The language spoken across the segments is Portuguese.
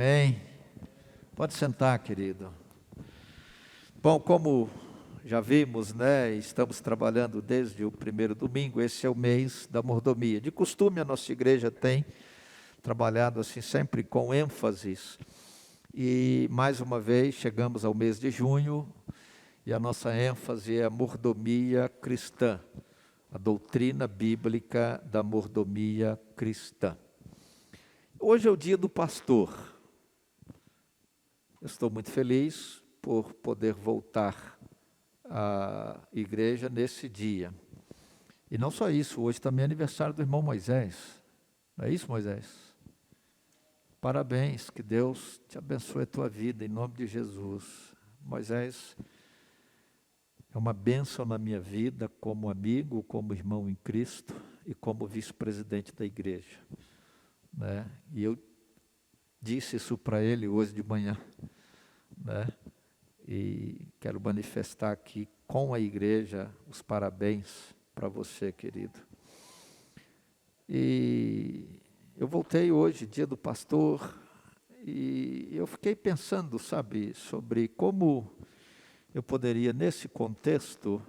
Amém. Pode sentar, querido. Bom, como já vimos, estamos trabalhando desde o primeiro domingo, esse é o mês da mordomia. De costume, a nossa igreja tem trabalhado assim sempre com ênfases. E, mais uma vez, chegamos ao mês de junho e a nossa ênfase é a mordomia cristã, a doutrina bíblica da mordomia cristã. Hoje é o dia do pastor. Eu estou muito feliz por poder voltar à igreja nesse dia. E não só isso, hoje também é aniversário do irmão Moisés. Não é isso, Moisés? Parabéns, que Deus te abençoe a tua vida, em nome de Jesus. Moisés é uma bênção na minha vida, como amigo, como irmão em Cristo e como vice-presidente da igreja. E eu disse isso para ele hoje de manhã, e quero manifestar aqui com a igreja os parabéns para você, querido. E eu voltei hoje, dia do pastor, e eu fiquei pensando, sobre como eu poderia, nesse contexto,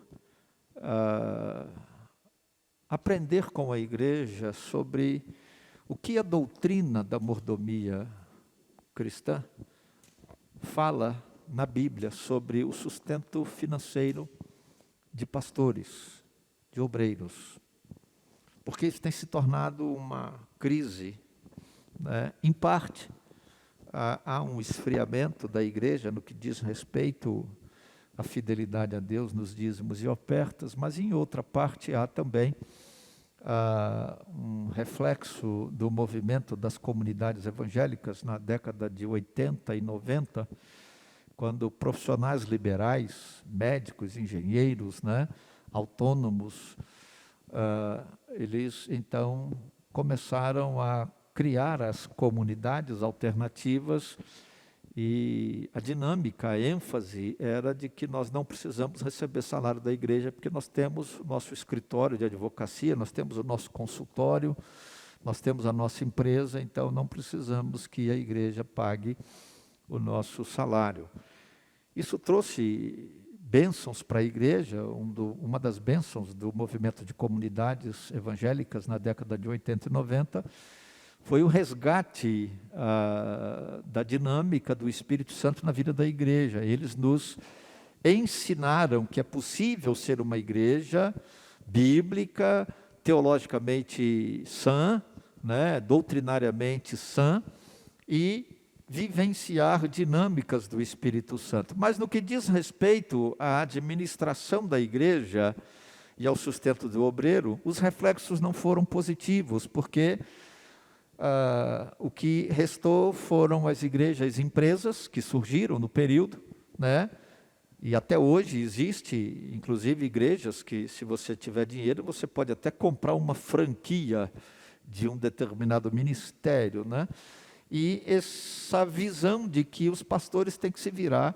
aprender com a igreja sobre o que a doutrina da mordomia cristã fala na Bíblia sobre o sustento financeiro de pastores, de obreiros. Porque isso tem se tornado uma crise, Em parte, há um esfriamento da igreja no que diz respeito à fidelidade a Deus nos dízimos e ofertas, mas em outra parte há também um reflexo do movimento das comunidades evangélicas na década de 80 e 90, quando profissionais liberais, médicos, engenheiros, autônomos, eles então começaram a criar as comunidades alternativas e a dinâmica, a ênfase era de que nós não precisamos receber salário da igreja, porque nós temos o nosso escritório de advocacia, nós temos o nosso consultório, nós temos a nossa empresa, então não precisamos que a igreja pague o nosso salário. Isso trouxe bênçãos para a igreja. Uma das bênçãos do movimento de comunidades evangélicas na década de 80 e 90 foi o resgate da dinâmica do Espírito Santo na vida da igreja. Eles nos ensinaram que é possível ser uma igreja bíblica, teologicamente sã, doutrinariamente sã, e vivenciar dinâmicas do Espírito Santo. Mas no que diz respeito à administração da igreja e ao sustento do obreiro, os reflexos não foram positivos, porque o que restou foram as igrejas empresas que surgiram no período, e até hoje existe, inclusive, igrejas que, se você tiver dinheiro, você pode até comprar uma franquia de um determinado ministério, E essa visão de que os pastores têm que se virar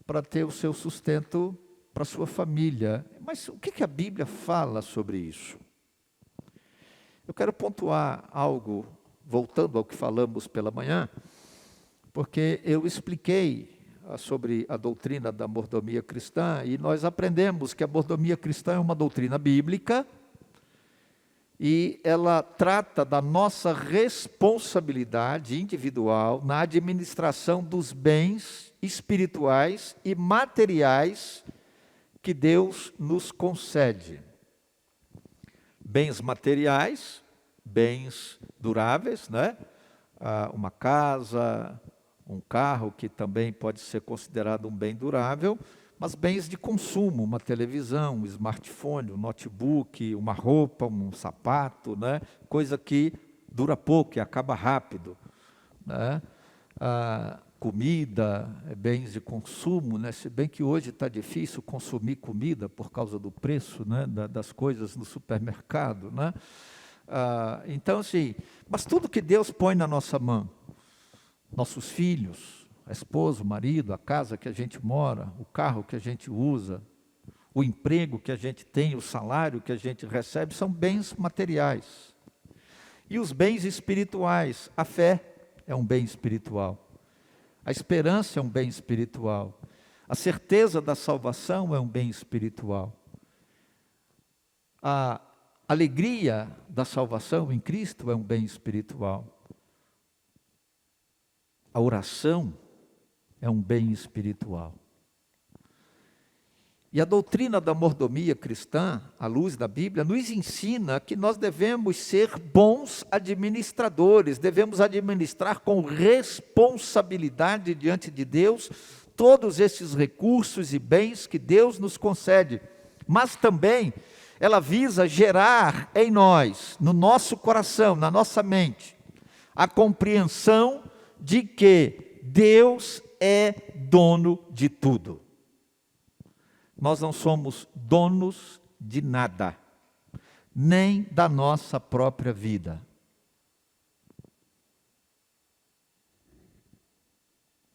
para ter o seu sustento para a sua família. Mas o que a Bíblia fala sobre isso? Eu quero pontuar algo, voltando ao que falamos pela manhã, porque eu expliquei sobre a doutrina da mordomia cristã e nós aprendemos que a mordomia cristã é uma doutrina bíblica e ela trata da nossa responsabilidade individual na administração dos bens espirituais e materiais que Deus nos concede. Bens materiais, bens duráveis, uma casa, um carro, que também pode ser considerado um bem durável, mas bens de consumo, uma televisão, um smartphone, um notebook, uma roupa, um sapato, coisa que dura pouco e acaba rápido. Comida, bens de consumo, se bem que hoje está difícil consumir comida por causa do preço das coisas no supermercado. Então, assim, mas tudo que Deus põe na nossa mão, nossos filhos, a esposa, o marido, a casa que a gente mora, o carro que a gente usa, o emprego que a gente tem, o salário que a gente recebe, são bens materiais. E os bens espirituais, a fé, é um bem espiritual. A esperança é um bem espiritual. A certeza da salvação é um bem espiritual. A alegria da salvação em Cristo é um bem espiritual. A oração é um bem espiritual. E a doutrina da mordomia cristã, à luz da Bíblia, nos ensina que nós devemos ser bons administradores, devemos administrar com responsabilidade diante de Deus todos esses recursos e bens que Deus nos concede. Mas também ela visa gerar em nós, no nosso coração, na nossa mente, a compreensão de que Deus é dono de tudo. Nós não somos donos de nada, nem da nossa própria vida.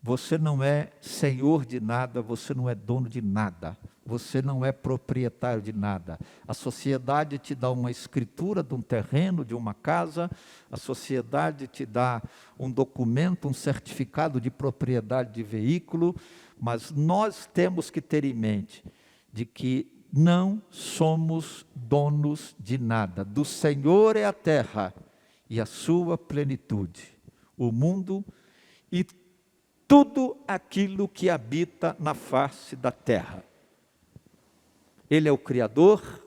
Você não é senhor de nada, você não é dono de nada, você não é proprietário de nada. A sociedade te dá uma escritura de um terreno, de uma casa, a sociedade te dá um documento, um certificado de propriedade de veículo, mas nós temos que ter em mente de que não somos donos de nada. Do Senhor é a terra e a sua plenitude, o mundo e tudo aquilo que habita na face da terra. Ele é o Criador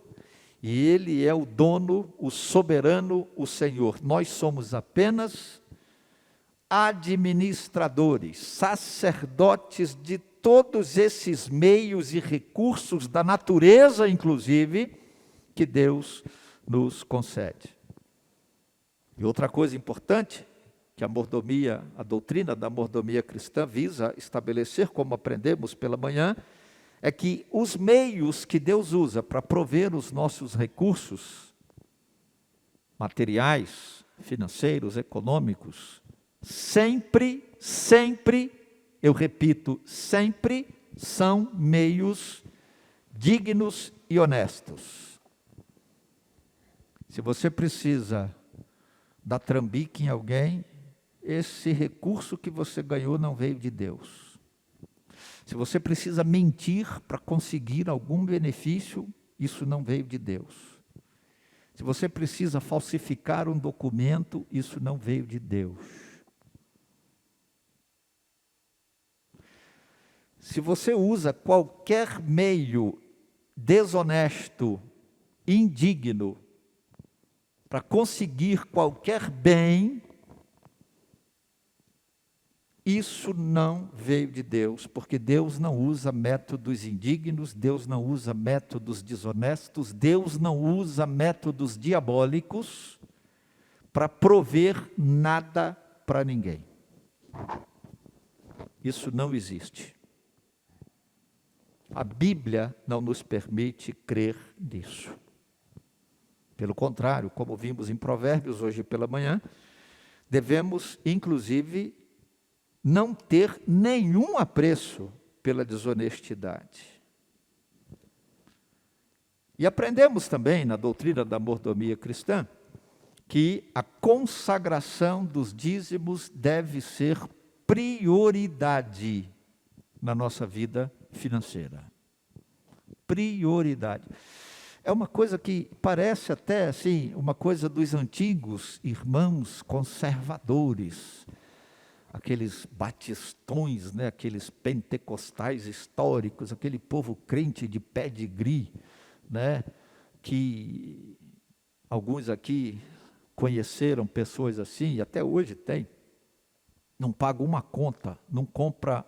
e Ele é o dono, o soberano, o Senhor. Nós somos apenas administradores, sacerdotes de todos esses meios e recursos da natureza, inclusive, que Deus nos concede. E outra coisa importante, que a doutrina da mordomia cristã visa estabelecer, como aprendemos pela manhã, é que os meios que Deus usa para prover os nossos recursos materiais, financeiros, econômicos, sempre, eu repito, sempre são meios dignos e honestos. Se você precisa dar trambique em alguém, esse recurso que você ganhou não veio de Deus. Se você precisa mentir para conseguir algum benefício, isso não veio de Deus. Se você precisa falsificar um documento, isso não veio de Deus. Se você usa qualquer meio desonesto, indigno, para conseguir qualquer bem, isso não veio de Deus, porque Deus não usa métodos indignos, Deus não usa métodos desonestos, Deus não usa métodos diabólicos para prover nada para ninguém. Isso não existe. A Bíblia não nos permite crer nisso. Pelo contrário, como vimos em Provérbios hoje pela manhã, devemos, inclusive, não ter nenhum apreço pela desonestidade. E aprendemos também na doutrina da mordomia cristã que a consagração dos dízimos deve ser prioridade na nossa vida financeira. Prioridade. É uma coisa que parece até assim, uma coisa dos antigos irmãos conservadores, aqueles batistões, né, aqueles pentecostais históricos, aquele povo crente de pedigree, né, que alguns aqui conheceram pessoas assim, e até hoje tem, não paga uma conta, não compra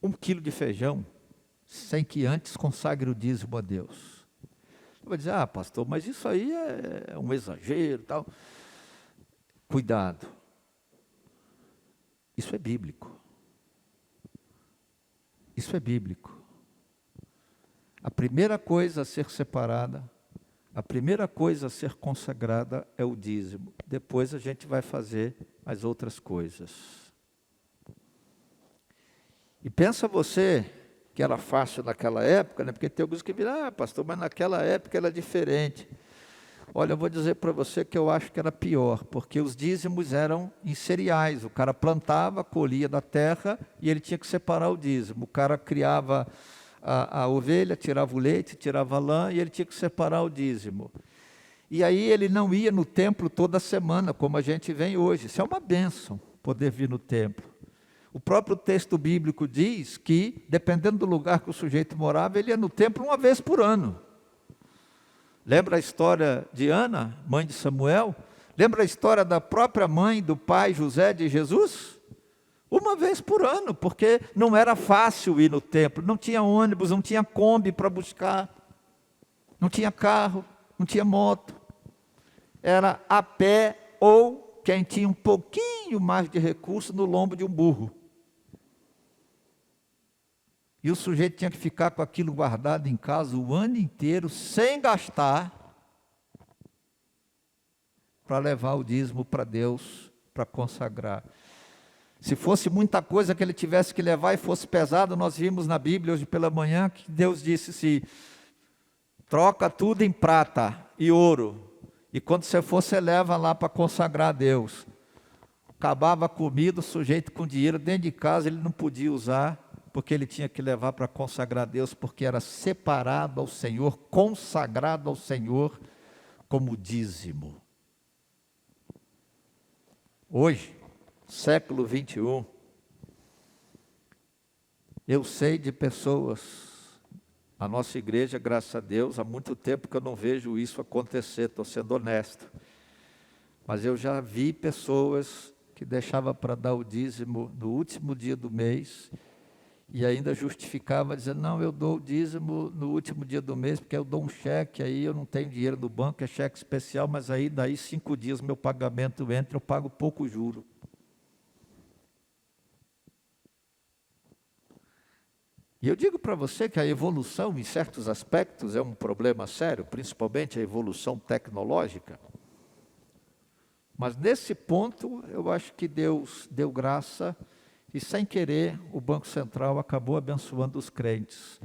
1 quilo de feijão, sem que antes consagre o dízimo a Deus. Você vai dizer, pastor, mas isso aí é um exagero e tal. Cuidado. Isso é bíblico. Isso é bíblico. A primeira coisa a ser separada, a primeira coisa a ser consagrada é o dízimo. Depois a gente vai fazer as outras coisas. E pensa você que era fácil naquela época, né? Porque tem alguns que viram, pastor, mas naquela época era diferente. Olha, eu vou dizer para você que eu acho que era pior, porque os dízimos eram em cereais. O cara plantava, colhia da terra e ele tinha que separar o dízimo. O cara criava a ovelha, tirava o leite, tirava a lã e ele tinha que separar o dízimo. E aí ele não ia no templo toda semana, como a gente vem hoje. Isso é uma bênção, poder vir no templo. O próprio texto bíblico diz que, dependendo do lugar que o sujeito morava, ele ia no templo uma vez por ano. Lembra a história de Ana, mãe de Samuel? Lembra a história da própria mãe do pai José de Jesus? Uma vez por ano, porque não era fácil ir no templo, não tinha ônibus, não tinha Kombi para buscar, não tinha carro, não tinha moto. Era a pé ou, quem tinha um pouquinho mais de recurso, no lombo de um burro. E o sujeito tinha que ficar com aquilo guardado em casa o ano inteiro, sem gastar, para levar o dízimo para Deus, para consagrar. Se fosse muita coisa que ele tivesse que levar e fosse pesado, nós vimos na Bíblia hoje pela manhã que Deus disse assim: troca tudo em prata e ouro, e quando você for, você leva lá para consagrar a Deus. Acabava a comida, o sujeito com dinheiro dentro de casa, ele não podia usar, porque ele tinha que levar para consagrar a Deus, porque era separado ao Senhor, consagrado ao Senhor como dízimo. Hoje, século 21, eu sei de pessoas, a nossa igreja, graças a Deus, há muito tempo que eu não vejo isso acontecer, estou sendo honesto, mas eu já vi pessoas que deixavam para dar o dízimo no último dia do mês, e ainda justificava, dizendo, não, eu dou o dízimo no último dia do mês, porque eu dou um cheque, aí eu não tenho dinheiro no banco, é cheque especial, mas aí daí 5 dias meu pagamento entra, eu pago pouco juro. E eu digo para você que a evolução, em certos aspectos, é um problema sério, principalmente a evolução tecnológica. Mas nesse ponto, eu acho que Deus deu graça, e sem querer, o Banco Central acabou abençoando os crentes.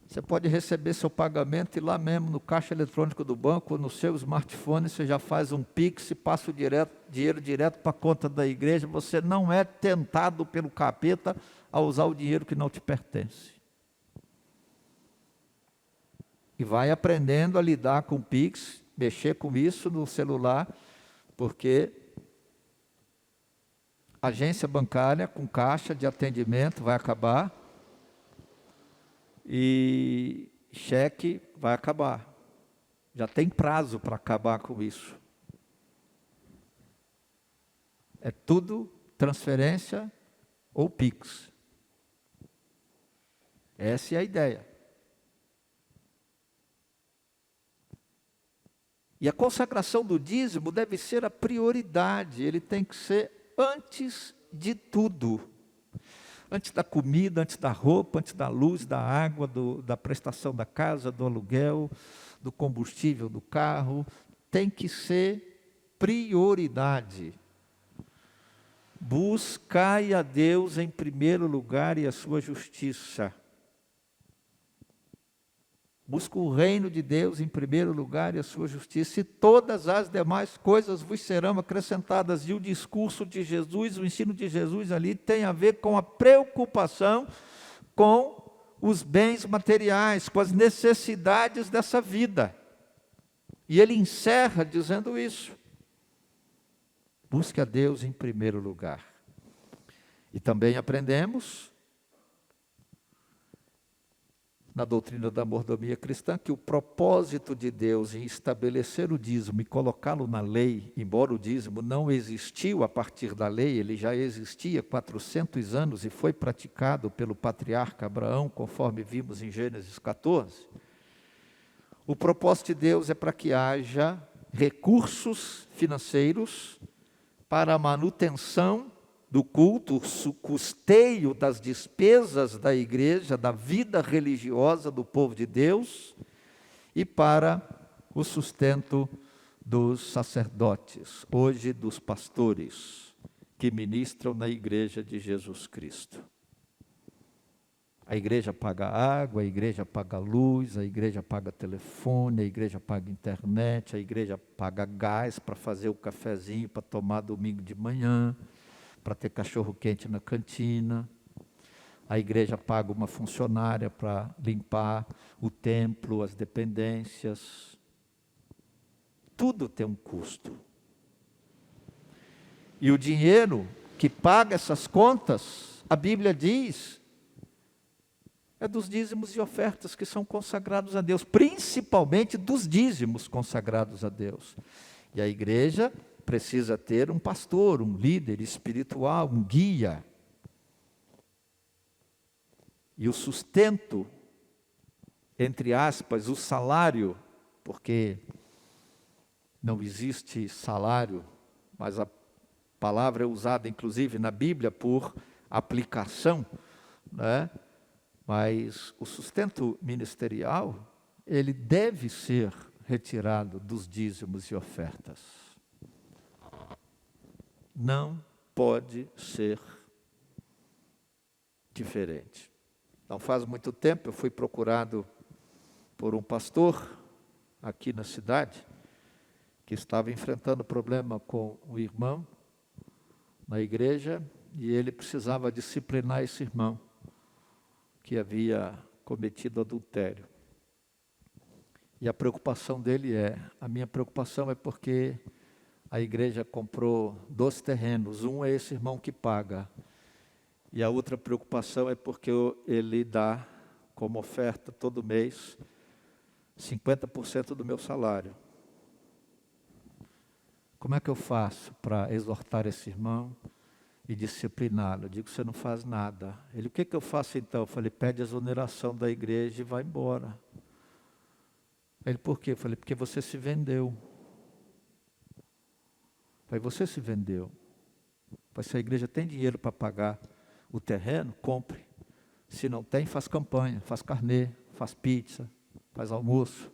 Você pode receber seu pagamento e lá mesmo no caixa eletrônico do banco, no seu smartphone, você já faz um Pix e passa o dinheiro direto para a conta da igreja. Você não é tentado pelo capeta a usar o dinheiro que não te pertence. E vai aprendendo a lidar com o Pix, mexer com isso no celular, porque agência bancária com caixa de atendimento vai acabar e cheque vai acabar. Já tem prazo para acabar com isso. É tudo transferência ou Pix. Essa é a ideia. E a consagração do dízimo deve ser a prioridade, ele tem que ser antes de tudo. Antes da comida, antes da roupa, antes da luz, da água, da prestação da casa, do aluguel, do combustível do carro, tem que ser prioridade. Buscai a Deus em primeiro lugar e a sua justiça. Busca o reino de Deus em primeiro lugar e a sua justiça, e todas as demais coisas vos serão acrescentadas. E o discurso de Jesus, o ensino de Jesus ali tem a ver com a preocupação com os bens materiais, com as necessidades dessa vida. E ele encerra dizendo isso. Busque a Deus em primeiro lugar. E também aprendemos na doutrina da mordomia cristã, que o propósito de Deus em estabelecer o dízimo e colocá-lo na lei, embora o dízimo não existiu a partir da lei, ele já existia há 400 anos e foi praticado pelo patriarca Abraão, conforme vimos em Gênesis 14, o propósito de Deus é para que haja recursos financeiros para a manutenção do culto, o custeio das despesas da igreja, da vida religiosa do povo de Deus, e para o sustento dos sacerdotes, hoje dos pastores, que ministram na igreja de Jesus Cristo. A igreja paga água, a igreja paga luz, a igreja paga telefone, a igreja paga internet, a igreja paga gás para fazer o cafezinho para tomar domingo de manhã, para ter cachorro quente na cantina. A igreja paga uma funcionária para limpar o templo, as dependências. Tudo tem um custo. E o dinheiro que paga essas contas, a Bíblia diz, é dos dízimos e ofertas que são consagrados a Deus, principalmente dos dízimos consagrados a Deus. E a igreja precisa ter um pastor, um líder espiritual, um guia. E o sustento, entre aspas, o salário, porque não existe salário, mas a palavra é usada inclusive na Bíblia por aplicação, né? Mas o sustento ministerial, ele deve ser retirado dos dízimos e ofertas. Não pode ser diferente. Não faz muito tempo eu fui procurado por um pastor aqui na cidade, que estava enfrentando problema com um irmão na igreja, e ele precisava disciplinar esse irmão que havia cometido adultério. E a preocupação dele a minha preocupação é porque a igreja comprou 2 terrenos, um é esse irmão que paga, e a outra preocupação é porque ele dá como oferta todo mês 50% do meu salário. Como é que eu faço para exortar esse irmão e discipliná-lo? Eu digo, você não faz nada. Ele, o que eu faço então? Eu falei, pede a exoneração da igreja e vai embora. Ele, por quê? Eu falei, porque você se vendeu. Eu falei, você se vendeu. Eu falei, se a igreja tem dinheiro para pagar o terreno, compre. Se não tem, faz campanha, faz carnê, faz pizza, faz almoço.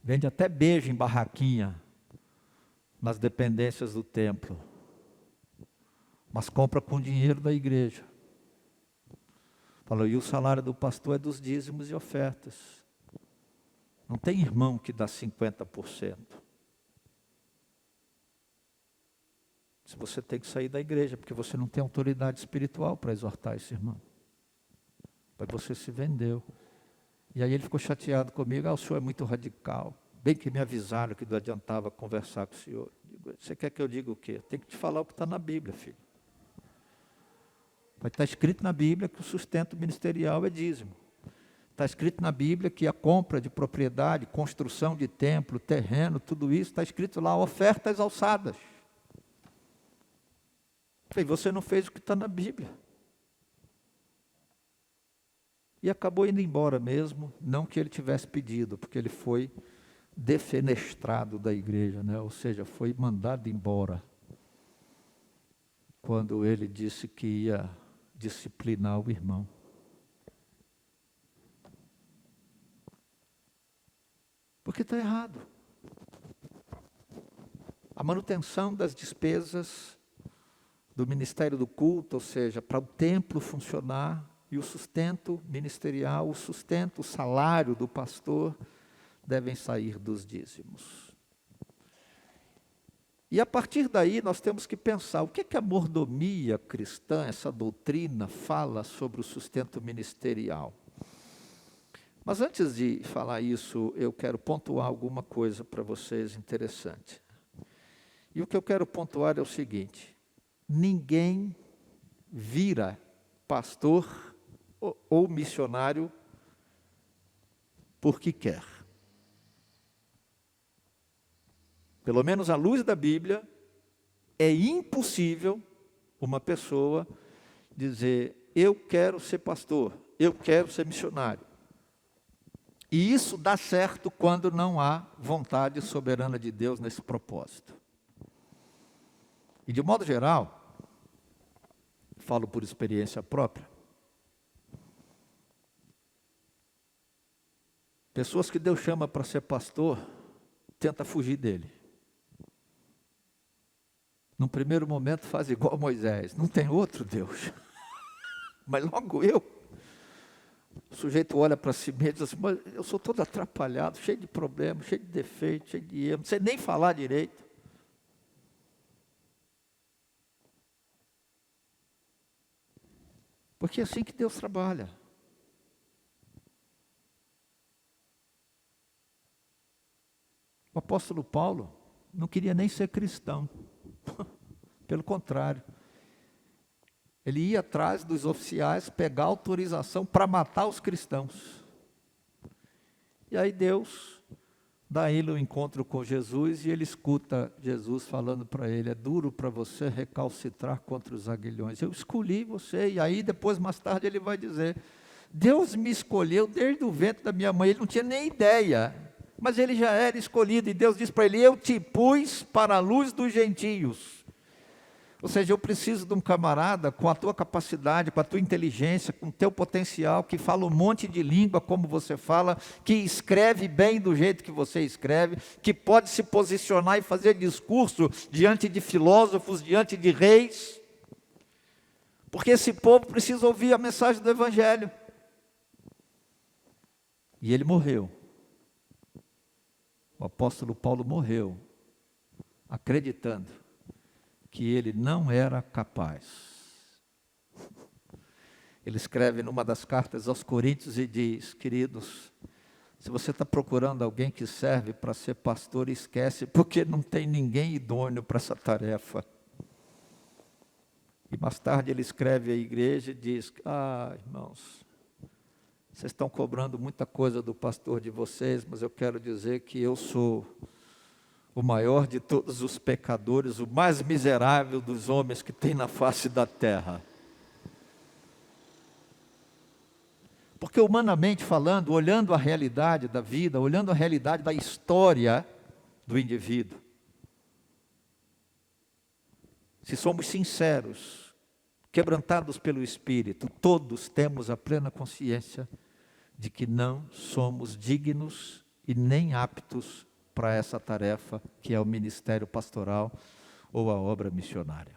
Vende até beijo em barraquinha nas dependências do templo, mas compra com dinheiro da igreja. Falou, e o salário do pastor é dos dízimos e ofertas. Não tem irmão que dá 50%. Se você tem que sair da igreja, porque você não tem autoridade espiritual para exortar esse irmão. Mas você se vendeu. E aí ele ficou chateado comigo, o senhor é muito radical. Bem que me avisaram que não adiantava conversar com o senhor. Digo, você quer que eu diga o quê? Tem que te falar o que está na Bíblia, filho. Vai estar escrito na Bíblia que o sustento ministerial é dízimo. Está escrito na Bíblia que a compra de propriedade, construção de templo, terreno, tudo isso, está escrito lá, ofertas alçadas. E você não fez o que está na Bíblia. E acabou indo embora mesmo, não que ele tivesse pedido, porque ele foi defenestrado da igreja, né? Ou seja, foi mandado embora, quando ele disse que ia disciplinar o irmão. Porque está errado. A manutenção das despesas do ministério do culto, ou seja, para o templo funcionar, e o sustento ministerial, o sustento, o salário do pastor, devem sair dos dízimos. E a partir daí nós temos que pensar, o que a mordomia cristã, essa doutrina, fala sobre o sustento ministerial? Mas antes de falar isso, eu quero pontuar alguma coisa para vocês interessante. E o que eu quero pontuar é o seguinte, ninguém vira pastor ou missionário porque quer. Pelo menos à luz da Bíblia, é impossível uma pessoa dizer, eu quero ser pastor, eu quero ser missionário. E isso dá certo quando não há vontade soberana de Deus nesse propósito. E de modo geral, falo por experiência própria, pessoas que Deus chama para ser pastor, tenta fugir dele. No primeiro momento faz igual Moisés, não tem outro Deus. mas logo eu. O sujeito olha para si mesmo e diz assim, mas eu sou todo atrapalhado, cheio de problemas, cheio de defeitos, cheio de erros, não sei nem falar direito. Porque é assim que Deus trabalha. O apóstolo Paulo não queria nem ser cristão. Pelo contrário. Ele ia atrás dos oficiais pegar autorização para matar os cristãos. E aí Deus dá a ele um encontro com Jesus e ele escuta Jesus falando para ele, é duro para você recalcitrar contra os aguilhões. Eu escolhi você. E aí depois, mais tarde, ele vai dizer, Deus me escolheu desde o ventre da minha mãe. Ele não tinha nem ideia, mas ele já era escolhido. E Deus diz para ele, eu te pus para a luz dos gentios. Ou seja, eu preciso de um camarada com a tua capacidade, com a tua inteligência, com o teu potencial, que fala um monte de língua como você fala, que escreve bem do jeito que você escreve, que pode se posicionar e fazer discurso diante de filósofos, diante de reis. Porque esse povo precisa ouvir a mensagem do Evangelho. E ele morreu. O apóstolo Paulo morreu, acreditando que ele não era capaz. Ele escreve numa das cartas aos Coríntios e diz, queridos, se você está procurando alguém que serve para ser pastor, esquece, porque não tem ninguém idôneo para essa tarefa. E mais tarde ele escreve à igreja e diz, irmãos, vocês estão cobrando muita coisa do pastor de vocês, mas eu quero dizer que eu sou o maior de todos os pecadores, o mais miserável dos homens que tem na face da terra. Porque humanamente falando, olhando a realidade da vida, olhando a realidade da história do indivíduo, se somos sinceros, quebrantados pelo Espírito, todos temos a plena consciência de que não somos dignos e nem aptos para essa tarefa que é o ministério pastoral ou a obra missionária.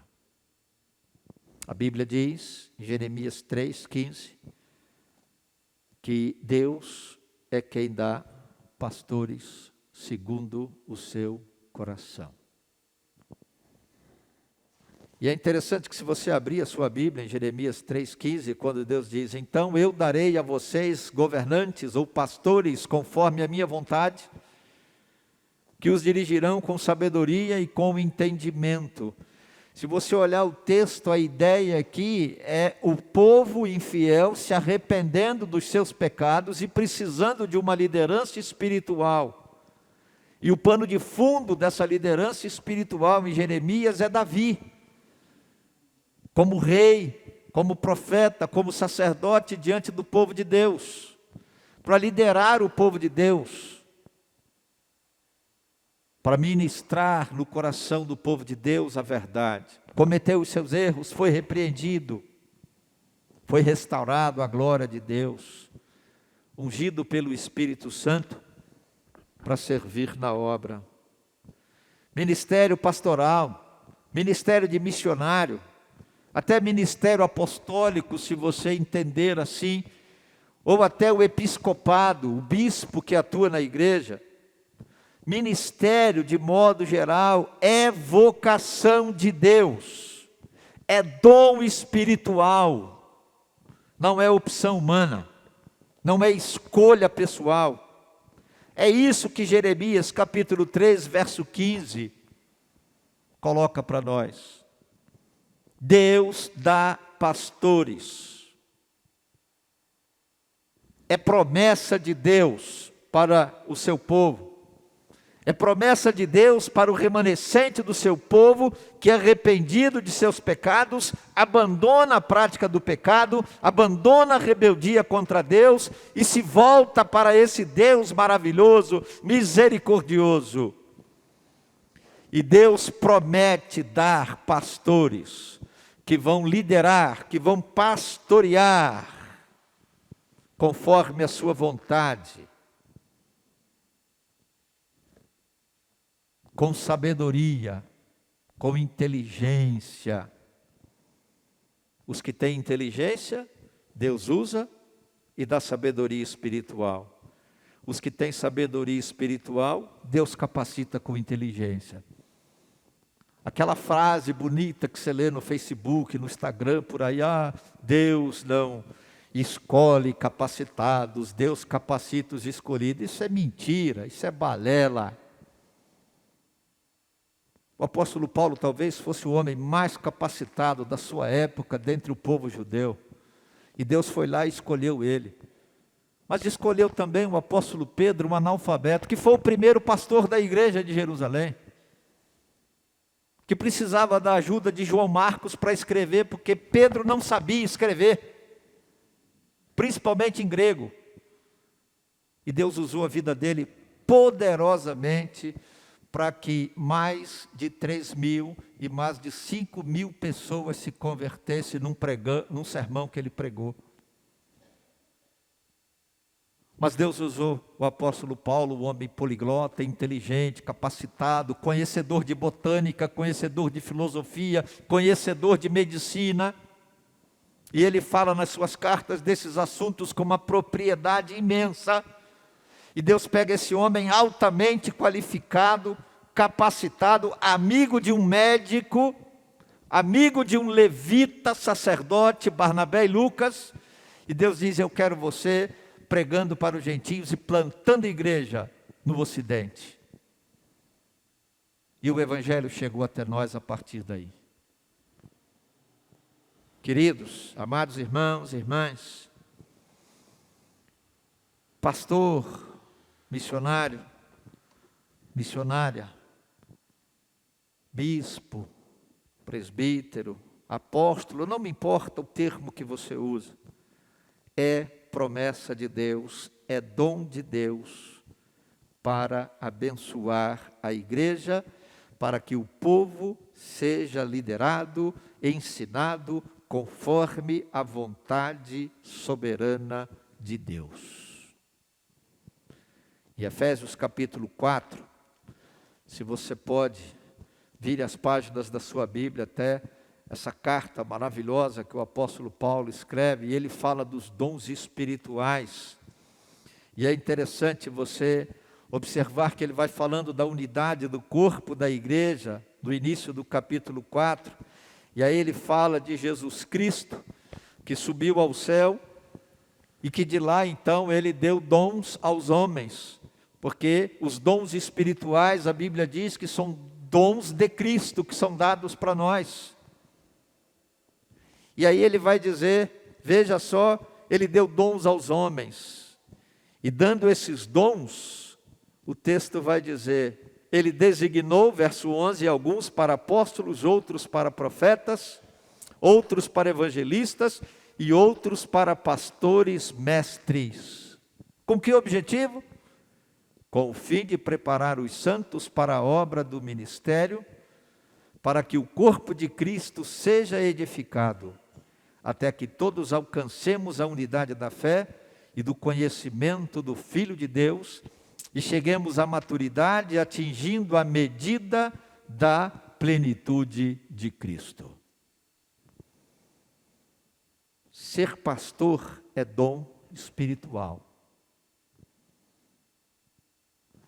A Bíblia diz, em Jeremias 3,15, que Deus é quem dá pastores segundo o seu coração. E é interessante que se você abrir a sua Bíblia em Jeremias 3,15, quando Deus diz, então eu darei a vocês governantes ou pastores conforme a minha vontade, que os dirigirão com sabedoria e com entendimento. Se você olhar o texto, a ideia aqui é o povo infiel se arrependendo dos seus pecados e precisando de uma liderança espiritual. E o pano de fundo dessa liderança espiritual em Jeremias é Davi, como rei, como profeta, como sacerdote diante do povo de Deus, para liderar o povo de Deus, para ministrar no coração do povo de Deus a verdade. Cometeu os seus erros, foi repreendido, foi restaurado à glória de Deus, ungido pelo Espírito Santo para servir na obra. Ministério pastoral, ministério de missionário, até ministério apostólico, se você entender assim, ou até o episcopado, o bispo que atua na igreja. Ministério, de modo geral, é vocação de Deus, é dom espiritual, não é opção humana, não é escolha pessoal. É isso que Jeremias capítulo 3, verso 15, coloca para nós. Deus dá pastores, é promessa de Deus para o seu povo. É promessa de Deus para o remanescente do seu povo, que arrependido de seus pecados, abandona a prática do pecado, abandona a rebeldia contra Deus e se volta para esse Deus maravilhoso, misericordioso. E Deus promete dar pastores que vão liderar, que vão pastorear, conforme a sua vontade, com sabedoria, com inteligência. Os que têm inteligência Deus usa e dá sabedoria espiritual. Os que têm sabedoria espiritual, Deus capacita com inteligência. Aquela frase bonita que você lê no Facebook, no Instagram, por aí, Deus não escolhe capacitados, Deus capacita os escolhidos. Isso é mentira, isso é balela. O apóstolo Paulo talvez fosse o homem mais capacitado da sua época dentre o povo judeu. E Deus foi lá e escolheu ele. Mas escolheu também o apóstolo Pedro, um analfabeto, que foi o primeiro pastor da igreja de Jerusalém, que precisava da ajuda de João Marcos para escrever, porque Pedro não sabia escrever, principalmente em grego. E Deus usou a vida dele poderosamente para que mais de 3.000 e mais de 5.000 pessoas se convertessem num sermão que ele pregou. Mas Deus usou o apóstolo Paulo, um homem poliglota, inteligente, capacitado, conhecedor de botânica, conhecedor de filosofia, conhecedor de medicina. E ele fala nas suas cartas desses assuntos com uma propriedade imensa. E Deus pega esse homem altamente qualificado, capacitado, amigo de um médico, amigo de um levita, sacerdote, Barnabé e Lucas. E Deus diz: eu quero você pregando para os gentios e plantando igreja no Ocidente. E o Evangelho chegou até nós a partir daí. Queridos, amados irmãos e irmãs, pastor, missionário, missionária, bispo, presbítero, apóstolo, não me importa o termo que você usa, é promessa de Deus, é dom de Deus para abençoar a igreja, para que o povo seja liderado, ensinado conforme a vontade soberana de Deus. Em Efésios capítulo 4, se você pode, vire as páginas da sua Bíblia até essa carta maravilhosa que o apóstolo Paulo escreve, e ele fala dos dons espirituais. E é interessante você observar que ele vai falando da unidade do corpo da igreja, no início do capítulo 4, e aí ele fala de Jesus Cristo, que subiu ao céu, e que de lá então ele deu dons aos homens, porque os dons espirituais, a Bíblia diz que são dons de Cristo, que são dados para nós. E aí ele vai dizer, veja só, ele deu dons aos homens, e dando esses dons, o texto vai dizer, ele designou, verso 11, alguns para apóstolos, outros para profetas, outros para evangelistas, e outros para pastores mestres. Com que objetivo? Com o fim de preparar os santos para a obra do ministério, para que o corpo de Cristo seja edificado, até que todos alcancemos a unidade da fé e do conhecimento do Filho de Deus, e cheguemos à maturidade, atingindo a medida da plenitude de Cristo. Ser pastor é dom espiritual.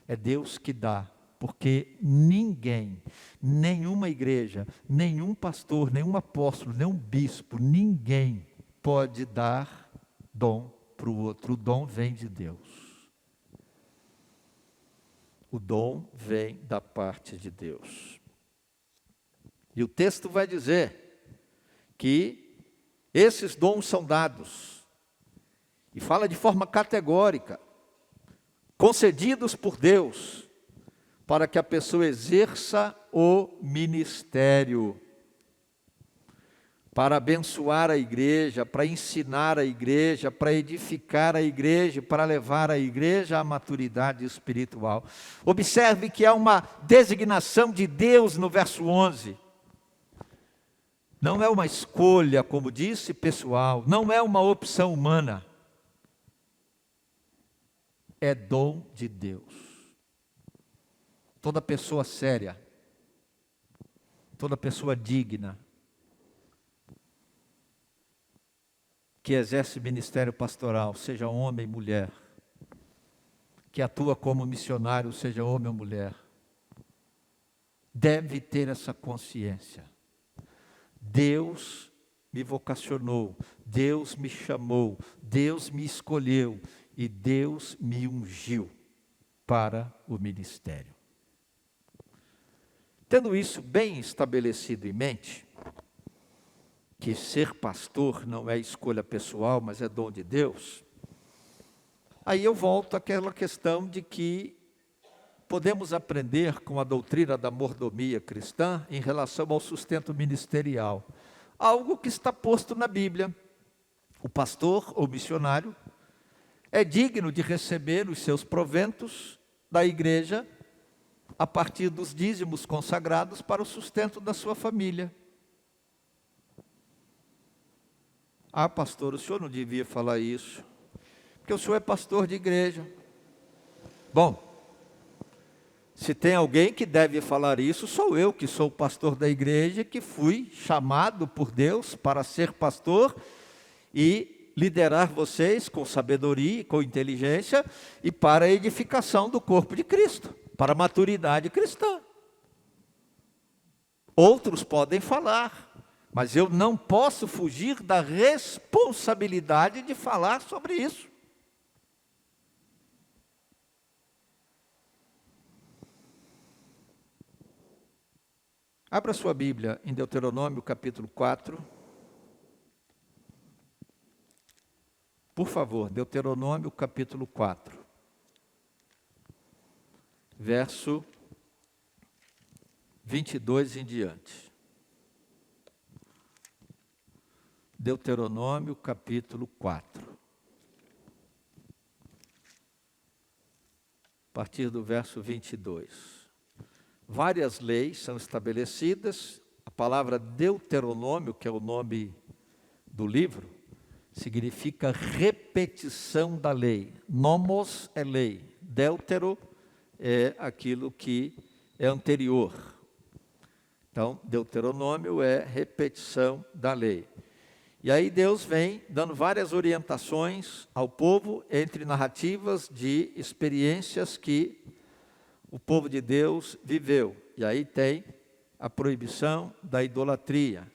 É Deus que dá, porque ninguém, nenhuma igreja, nenhum pastor, nenhum apóstolo, nenhum bispo, ninguém pode dar dom para o outro. O dom vem de Deus. O dom vem da parte de Deus. E o texto vai dizer que esses dons são dados, e fala de forma categórica, concedidos por Deus, para que a pessoa exerça o ministério, para abençoar a igreja, para ensinar a igreja, para edificar a igreja, para levar a igreja à maturidade espiritual. Observe que há uma designação de Deus no verso 11. Não é uma escolha, como disse, pessoal, não é uma opção humana. É dom de Deus. Toda pessoa séria, toda pessoa digna, que exerce ministério pastoral, seja homem ou mulher, que atua como missionário, seja homem ou mulher, deve ter essa consciência. Deus me vocacionou, Deus me chamou, Deus me escolheu e Deus me ungiu para o ministério. Tendo isso bem estabelecido em mente, que ser pastor não é escolha pessoal, mas é dom de Deus, aí eu volto àquela questão de que podemos aprender com a doutrina da mordomia cristã em relação ao sustento ministerial. Algo que está posto na Bíblia. O pastor ou missionário é digno de receber os seus proventos da igreja a partir dos dízimos consagrados para o sustento da sua família. Ah, pastor, o senhor não devia falar isso, porque o senhor é pastor de igreja. Bom, se tem alguém que deve falar isso, sou eu, que sou pastor da igreja, que fui chamado por Deus para ser pastor e liderar vocês com sabedoria, com inteligência e para a edificação do corpo de Cristo, para a maturidade cristã. Outros podem falar, mas eu não posso fugir da responsabilidade de falar sobre isso. Abra sua Bíblia em Deuteronômio capítulo 4. Por favor, Deuteronômio capítulo 4. Verso 22 em diante. Deuteronômio capítulo 4. A partir do verso 22. Várias leis são estabelecidas. A palavra Deuteronômio, que é o nome do livro, significa repetição da lei. Nomos é lei, deutero é aquilo que é anterior. Então, Deuteronômio é repetição da lei. E aí Deus vem dando várias orientações ao povo entre narrativas de experiências que o povo de Deus viveu. E aí tem a proibição da idolatria.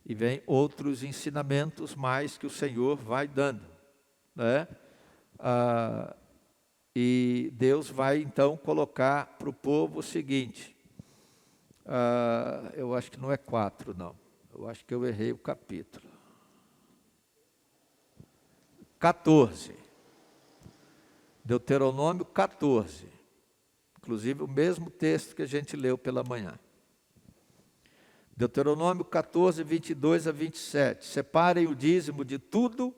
E vem outros ensinamentos mais que o Senhor vai dando, né? E Deus vai então colocar para o povo o seguinte, eu acho que não é 4 não, eu acho que eu errei o capítulo. 14, Deuteronômio 14, inclusive o mesmo texto que a gente leu pela manhã. Deuteronômio 14, 22 a 27. Separem o dízimo de tudo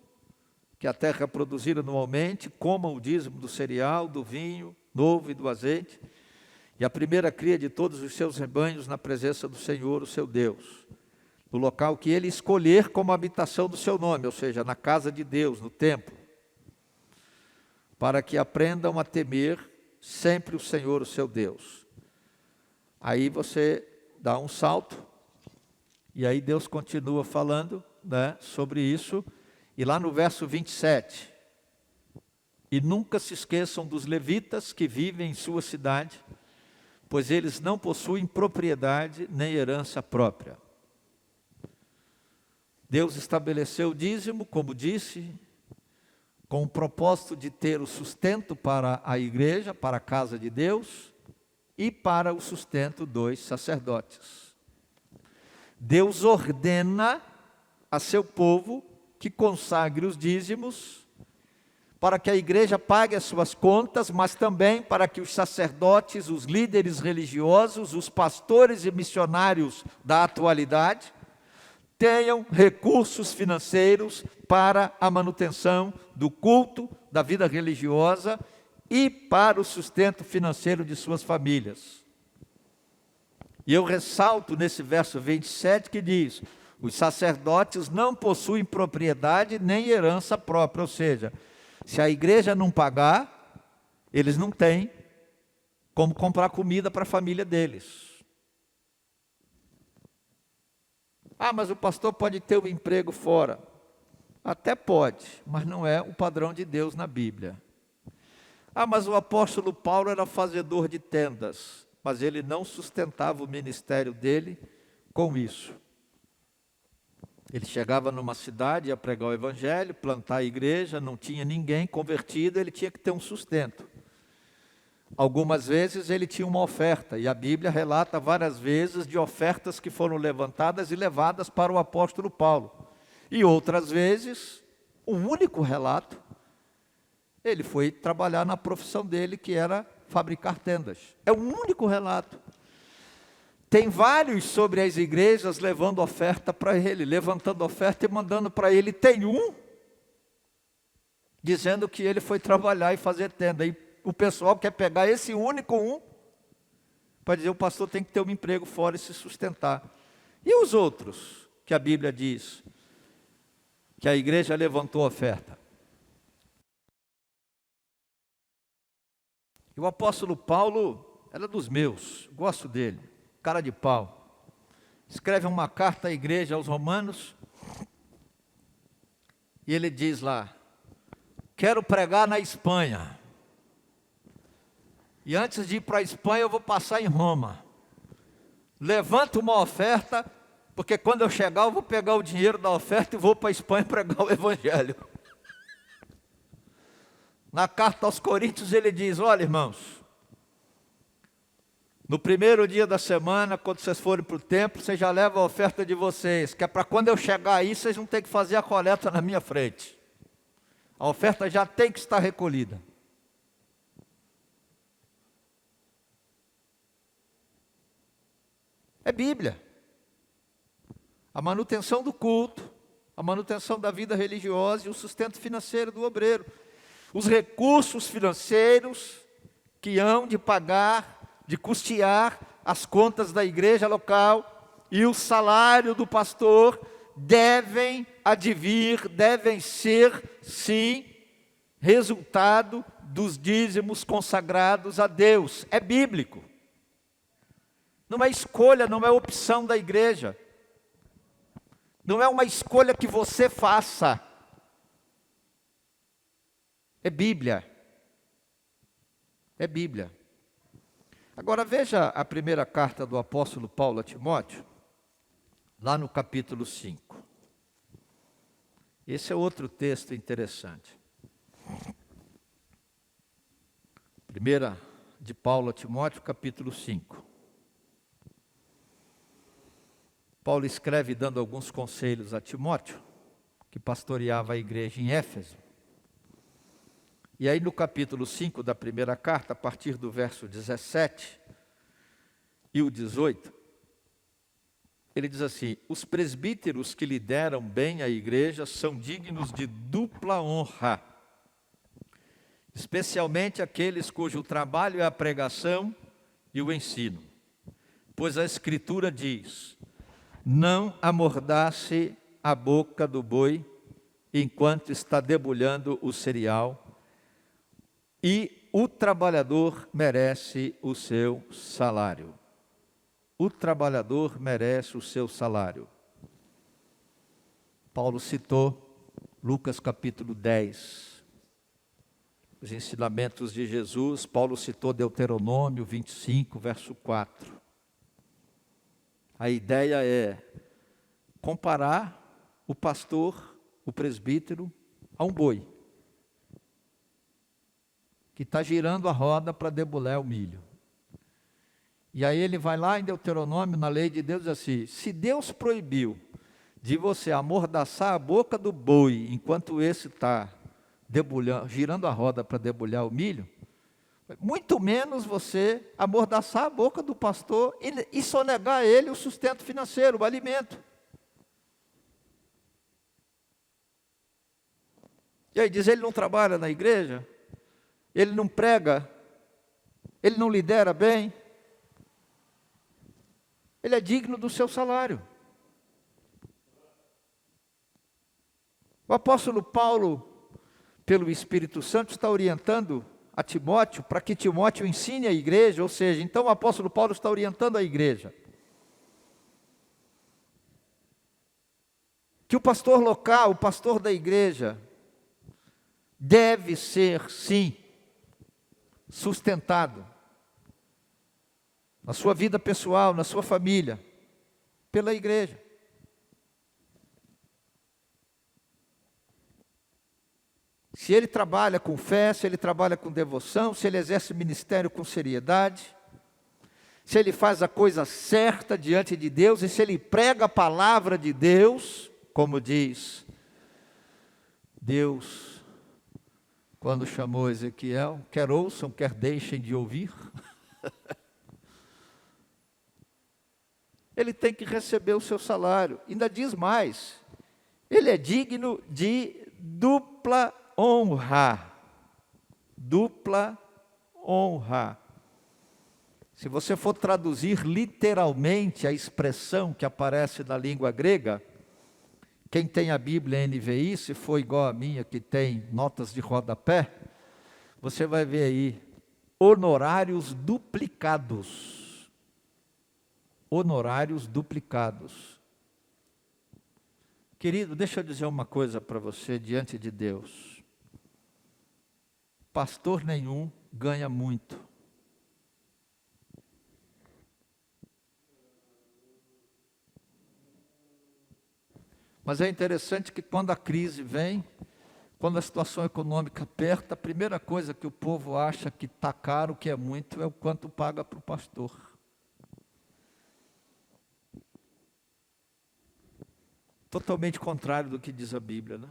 que a terra produzir anualmente, comam o dízimo do cereal, do vinho novo e do azeite, e a primeira cria de todos os seus rebanhos na presença do Senhor, o seu Deus, no local que ele escolher como habitação do seu nome, ou seja, na casa de Deus, no templo, para que aprendam a temer sempre o Senhor, o seu Deus. Aí você dá um salto, e aí Deus continua falando, né, sobre isso, e lá no verso 27, e nunca se esqueçam dos levitas que vivem em sua cidade, pois eles não possuem propriedade nem herança própria. Deus estabeleceu o dízimo, como disse, com o propósito de ter o sustento para a igreja, para a casa de Deus, e para o sustento dos sacerdotes. Deus ordena a seu povo que consagre os dízimos, para que a igreja pague as suas contas, mas também para que os sacerdotes, os líderes religiosos, os pastores e missionários da atualidade, tenham recursos financeiros para a manutenção do culto, da vida religiosa e para o sustento financeiro de suas famílias. E eu ressalto nesse verso 27 que diz, os sacerdotes não possuem propriedade nem herança própria, ou seja, se a igreja não pagar, eles não têm como comprar comida para a família deles. Ah, mas o pastor pode ter um emprego fora. Até pode, mas não é o padrão de Deus na Bíblia. Ah, mas o apóstolo Paulo era fazedor de tendas, mas ele não sustentava o ministério dele com isso. Ele chegava numa cidade, ia pregar o evangelho, plantar a igreja, não tinha ninguém convertido, ele tinha que ter um sustento. Algumas vezes ele tinha uma oferta, e a Bíblia relata várias vezes de ofertas que foram levantadas e levadas para o apóstolo Paulo. E outras vezes, um único relato, ele foi trabalhar na profissão dele, que era fabricar tendas. É um único relato. Tem vários sobre as igrejas levando oferta para ele, levantando oferta e mandando para ele. Tem um dizendo que ele foi trabalhar e fazer tenda. E o pessoal quer pegar esse único um para dizer: o pastor tem que ter um emprego fora e se sustentar. E os outros que a Bíblia diz que a igreja levantou oferta? E o apóstolo Paulo era dos meus, gosto dele, cara de pau. Escreve uma carta à igreja, aos Romanos, e ele diz lá: quero pregar na Espanha. E antes de ir para a Espanha, eu vou passar em Roma. Levanto uma oferta, porque quando eu chegar, eu vou pegar o dinheiro da oferta e vou para a Espanha pregar o evangelho. Na carta aos Coríntios ele diz: olha, irmãos, no primeiro dia da semana, quando vocês forem para o templo, vocês já levam a oferta de vocês, que é para quando eu chegar aí, vocês não tem que fazer a coleta na minha frente. A oferta já tem que estar recolhida. É Bíblia. A manutenção do culto, a manutenção da vida religiosa e o sustento financeiro do obreiro. Os recursos financeiros que hão de pagar, de custear as contas da igreja local e o salário do pastor devem advir, devem ser, sim, resultado dos dízimos consagrados a Deus. É bíblico. Não é escolha, não é opção da igreja. Não é uma escolha que você faça. É Bíblia. É Bíblia. Agora veja a primeira carta do apóstolo Paulo a Timóteo, lá no capítulo 5. Esse é outro texto interessante. Primeira de Paulo a Timóteo, capítulo 5. Paulo escreve dando alguns conselhos a Timóteo, que pastoreava a igreja em Éfeso. E aí no capítulo 5 da primeira carta, a partir do verso 17 e o 18, ele diz assim: os presbíteros que lideram bem a igreja são dignos de dupla honra, especialmente aqueles cujo trabalho é a pregação e o ensino. Pois a Escritura diz: não amordace a boca do boi enquanto está debulhando o cereal, e o trabalhador merece o seu salário. O trabalhador merece o seu salário. Paulo citou Lucas capítulo 10, os ensinamentos de Jesus. Paulo citou Deuteronômio 25, verso 4. A ideia é comparar o pastor, o presbítero, a um boi que está girando a roda para debulhar o milho. E aí ele vai lá em Deuteronômio, na lei de Deus, diz assim: se Deus proibiu de você amordaçar a boca do boi enquanto esse está girando a roda para debulhar o milho, muito menos você amordaçar a boca do pastor e sonegar a ele o sustento financeiro, o alimento. E aí diz: ele não trabalha na igreja, ele não prega, ele não lidera bem, ele é digno do seu salário. O apóstolo Paulo, pelo Espírito Santo, está orientando a Timóteo para que Timóteo ensine a igreja, ou seja, então o apóstolo Paulo está orientando a igreja que o pastor local, o pastor da igreja, deve ser, sim, sustentado na sua vida pessoal, na sua família, pela igreja. Se ele trabalha com fé, se ele trabalha com devoção, se ele exerce ministério com seriedade, se ele faz a coisa certa diante de Deus e se ele prega a palavra de Deus, como diz Deus, quando chamou Ezequiel, quer ouçam, quer deixem de ouvir, ele tem que receber o seu salário. Ainda diz mais, ele é digno de dupla honra. Dupla honra. Se você for traduzir literalmente a expressão que aparece na língua grega, quem tem a Bíblia NVI, se for igual a minha, que tem notas de rodapé, você vai ver aí, honorários duplicados. Honorários duplicados. Querido, deixa eu dizer uma coisa para você diante de Deus. Pastor nenhum ganha muito. Mas é interessante que quando a crise vem, quando a situação econômica aperta, a primeira coisa que o povo acha que está caro, que é muito, é o quanto paga para o pastor. Totalmente contrário do que diz a Bíblia, né?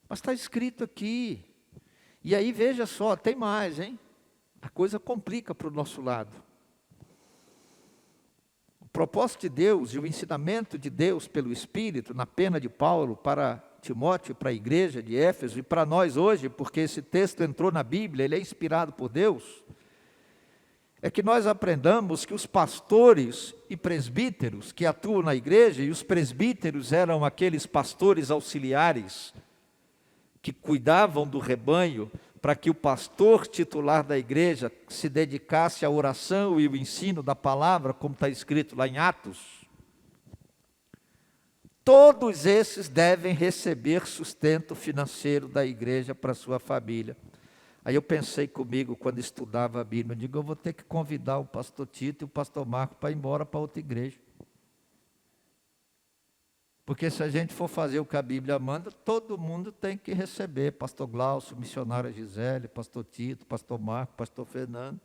Mas está escrito aqui. E aí, veja só, tem mais, hein? A coisa complica para o nosso lado. O propósito de Deus e o ensinamento de Deus pelo Espírito, na pena de Paulo, para Timóteo, para a igreja de Éfeso e para nós hoje, porque esse texto entrou na Bíblia, ele é inspirado por Deus, é que nós aprendamos que os pastores e presbíteros que atuam na igreja, e os presbíteros eram aqueles pastores auxiliares que cuidavam do rebanho, para que o pastor titular da igreja se dedicasse à oração e o ensino da palavra, como está escrito lá em Atos. Todos esses devem receber sustento financeiro da igreja para a sua família. Aí eu pensei comigo, quando estudava a Bíblia, eu digo, eu vou ter que convidar o pastor Tito e o pastor Marco para ir embora para outra igreja. Porque se a gente for fazer o que a Bíblia manda, todo mundo tem que receber. Pastor Glaucio, missionária Gisele, pastor Tito, pastor Marco, pastor Fernando.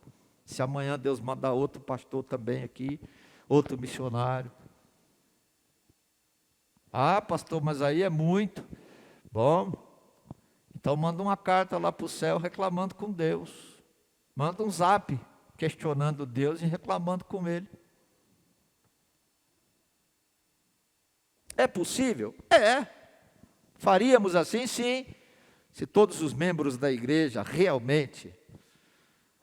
Se amanhã Deus mandar outro pastor também aqui, outro missionário. Ah, pastor, mas aí é muito. Bom, então manda uma carta lá para o céu reclamando com Deus. Manda um zap questionando Deus e reclamando com Ele. É possível? É. Faríamos assim, sim, se todos os membros da igreja realmente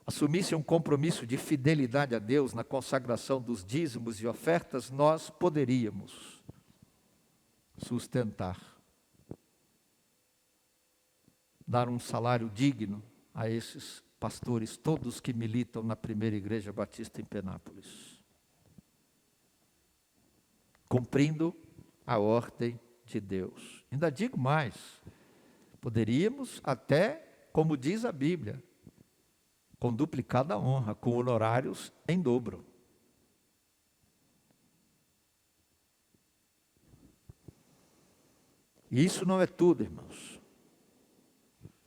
assumissem um compromisso de fidelidade a Deus na consagração dos dízimos e ofertas, nós poderíamos sustentar, dar um salário digno a esses pastores, todos que militam na primeira igreja batista em Penápolis, cumprindo a ordem de Deus. Ainda digo mais, poderíamos até, como diz a Bíblia, com duplicada honra, com honorários em dobro. E isso não é tudo, irmãos.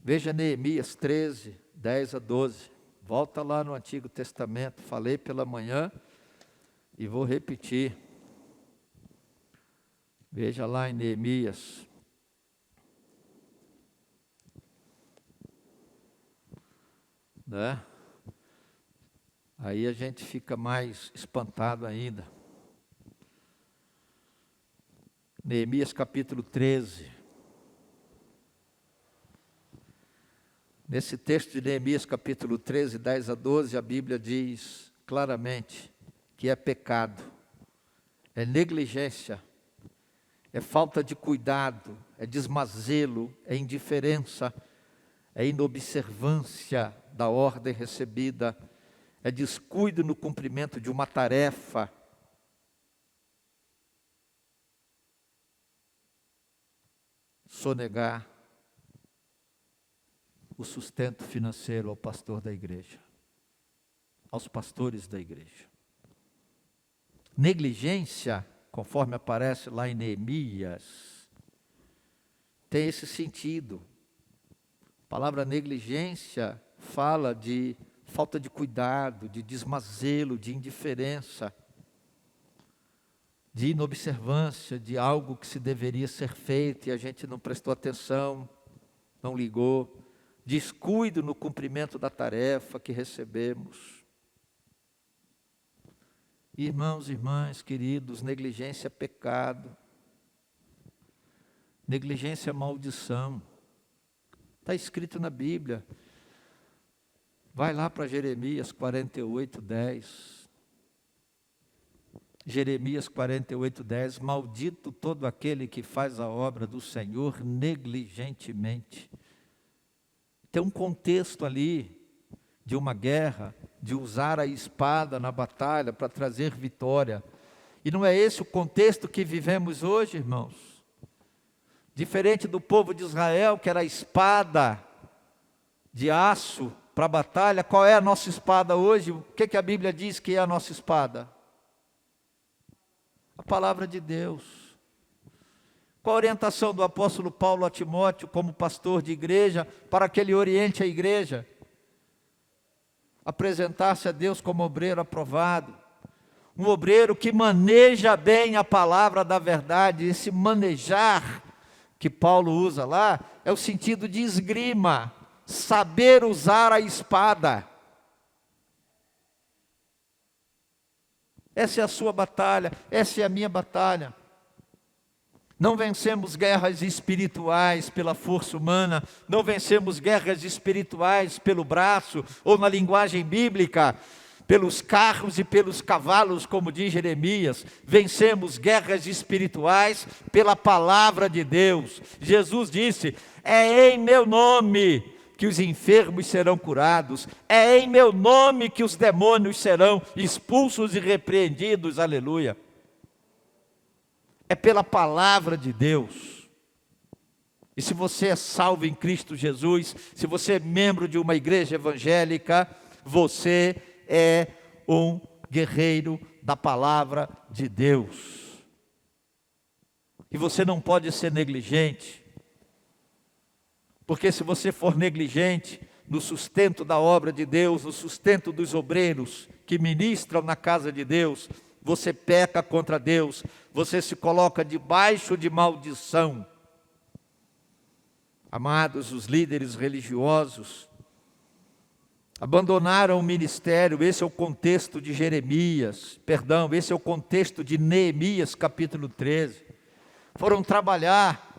Veja Neemias 13, 10 a 12. Volta lá no Antigo Testamento, falei pela manhã e vou repetir. Veja lá em Neemias. Né? Aí a gente fica mais espantado ainda. Neemias capítulo 13. Nesse texto de Neemias capítulo 13, 10 a 12, a Bíblia diz claramente que é pecado, é negligência, é falta de cuidado, é desmazelo, é indiferença, é inobservância da ordem recebida, é descuido no cumprimento de uma tarefa, sonegar o sustento financeiro ao pastor da igreja, aos pastores da igreja. Negligência, conforme aparece lá em Neemias, tem esse sentido. A palavra negligência fala de falta de cuidado, de desmazelo, de indiferença, de inobservância, de algo que se deveria ser feito e a gente não prestou atenção, não ligou, descuido no cumprimento da tarefa que recebemos. Irmãos e irmãs, queridos, negligência é pecado, negligência é maldição, está escrito na Bíblia. Vai lá para Jeremias 48:10. Jeremias 48:10, maldito todo aquele que faz a obra do Senhor negligentemente. Tem um contexto ali de uma guerra, de usar a espada na batalha para trazer vitória. E não é esse o contexto que vivemos hoje, irmãos? Diferente do povo de Israel, que era a espada de aço para a batalha, qual é a nossa espada hoje? O que a Bíblia diz que é a nossa espada? A palavra de Deus. Qual a orientação do apóstolo Paulo a Timóteo, como pastor de igreja, para que ele oriente a igreja? Apresentar-se a Deus como obreiro aprovado. Um obreiro que maneja bem a palavra da verdade. Esse manejar que Paulo usa lá, é o sentido de esgrima. Saber usar a espada. Essa é a sua batalha, essa é a minha batalha. Não vencemos guerras espirituais pela força humana, não vencemos guerras espirituais pelo braço, ou na linguagem bíblica, pelos carros e pelos cavalos, como diz Jeremias. Vencemos guerras espirituais pela palavra de Deus. Jesus disse, é em meu nome que os enfermos serão curados, é em meu nome que os demônios serão expulsos e repreendidos, aleluia. É pela palavra de Deus. E se você é salvo em Cristo Jesus, se você é membro de uma igreja evangélica, você é um guerreiro da palavra de Deus. E você não pode ser negligente. Porque se você for negligente no sustento da obra de Deus, no sustento dos obreiros que ministram na casa de Deus, você peca contra Deus, você se coloca debaixo de maldição. Amados, os líderes religiosos abandonaram o ministério. Esse é o contexto de esse é o contexto de Neemias capítulo 13. Foram trabalhar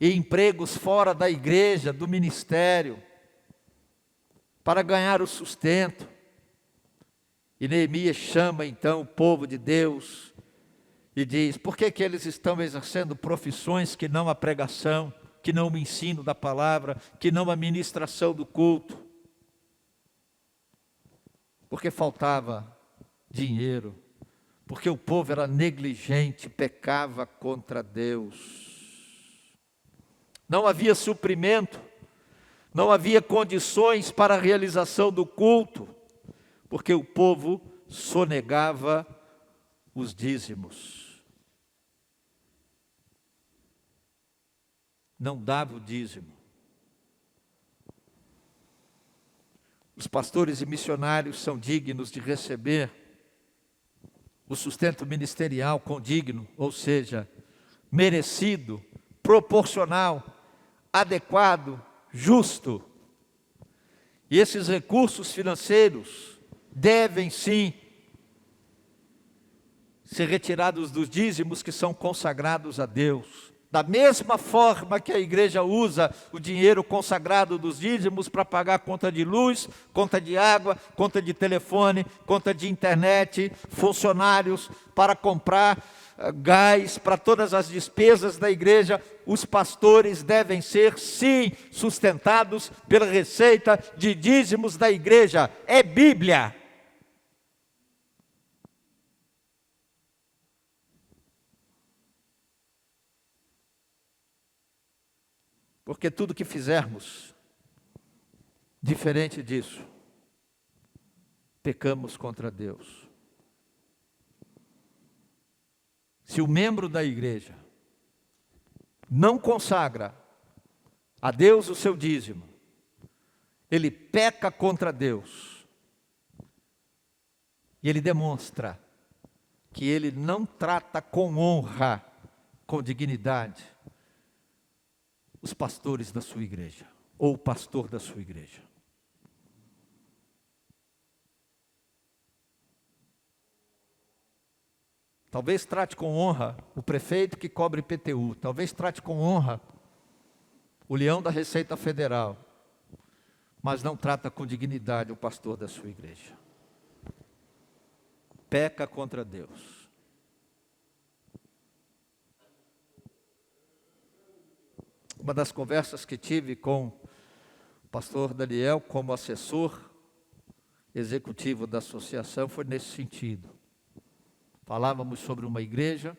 em empregos fora da igreja, do ministério, para ganhar o sustento. E Neemias chama então o povo de Deus e diz, por que eles estão exercendo profissões que não a pregação, que não o ensino da palavra, que não a ministração do culto? Porque faltava dinheiro, porque o povo era negligente, pecava contra Deus. Não havia suprimento, não havia condições para a realização do culto, porque o povo sonegava os dízimos. Não dava o dízimo. Os pastores e missionários são dignos de receber o sustento ministerial condigno, ou seja, merecido, proporcional, adequado, justo. E esses recursos financeiros devem sim ser retirados dos dízimos que são consagrados a Deus. Da mesma forma que a igreja usa o dinheiro consagrado dos dízimos para pagar conta de luz, conta de água, conta de telefone, conta de internet, funcionários, para comprar gás, para todas as despesas da igreja, os pastores devem ser, sim, sustentados pela receita de dízimos da igreja. É Bíblia. Porque tudo que fizermos diferente disso, pecamos contra Deus. Se o membro da igreja não consagra a Deus o seu dízimo, ele peca contra Deus. E ele demonstra que ele não trata com honra, com dignidade, os pastores da sua igreja, ou o pastor da sua igreja. Talvez trate com honra o prefeito que cobra IPTU. Talvez trate com honra o leão da Receita Federal. Mas não trata com dignidade o pastor da sua igreja. Peca contra Deus. Uma das conversas que tive com o pastor Daniel, como assessor executivo da associação, foi nesse sentido. Falávamos sobre uma igreja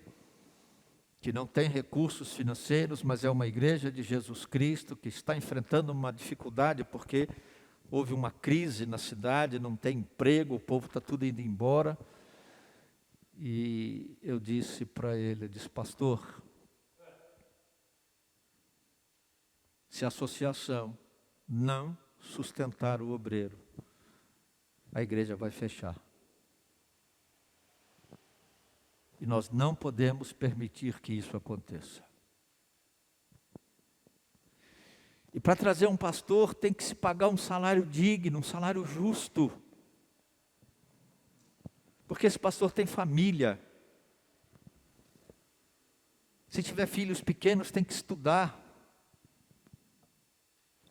que não tem recursos financeiros, mas é uma igreja de Jesus Cristo que está enfrentando uma dificuldade porque houve uma crise na cidade, não tem emprego, o povo está tudo indo embora. E eu disse para ele, eu disse, pastor, se a associação não sustentar o obreiro, a igreja vai fechar. E nós não podemos permitir que isso aconteça. E para trazer um pastor tem que se pagar um salário digno, um salário justo. Porque esse pastor tem família. Se tiver filhos pequenos, tem que estudar.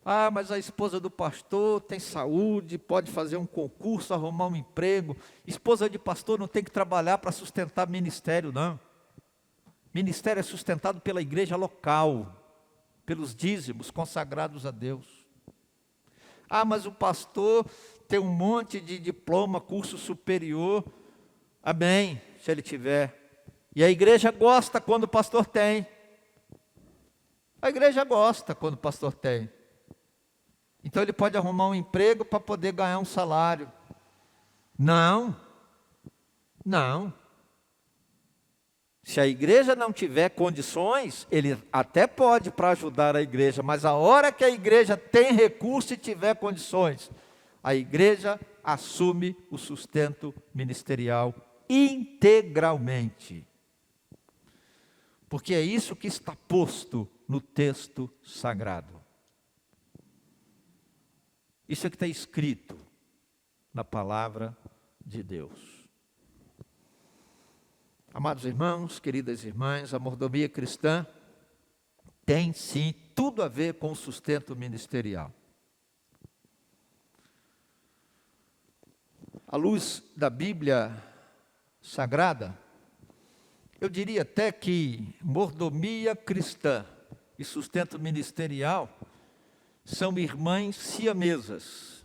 Ah, mas a esposa do pastor tem saúde, pode fazer um concurso, arrumar um emprego. Esposa de pastor não tem que trabalhar para sustentar ministério, não. Ministério é sustentado pela igreja local, pelos dízimos consagrados a Deus. Ah, mas o pastor tem um monte de diploma, curso superior. Amém, se ele tiver. E a igreja gosta quando o pastor tem. A igreja gosta quando o pastor tem. Então ele pode arrumar um emprego para poder ganhar um salário. Não. Se a igreja não tiver condições, ele até pode para ajudar a igreja, mas a hora que a igreja tem recurso e tiver condições, a igreja assume o sustento ministerial integralmente. Porque é isso que está posto no texto sagrado. Isso é que está escrito na palavra de Deus. Amados irmãos, queridas irmãs, a mordomia cristã tem sim tudo a ver com o sustento ministerial. À luz da Bíblia Sagrada, eu diria até que mordomia cristã e sustento ministerial são irmãs siamesas.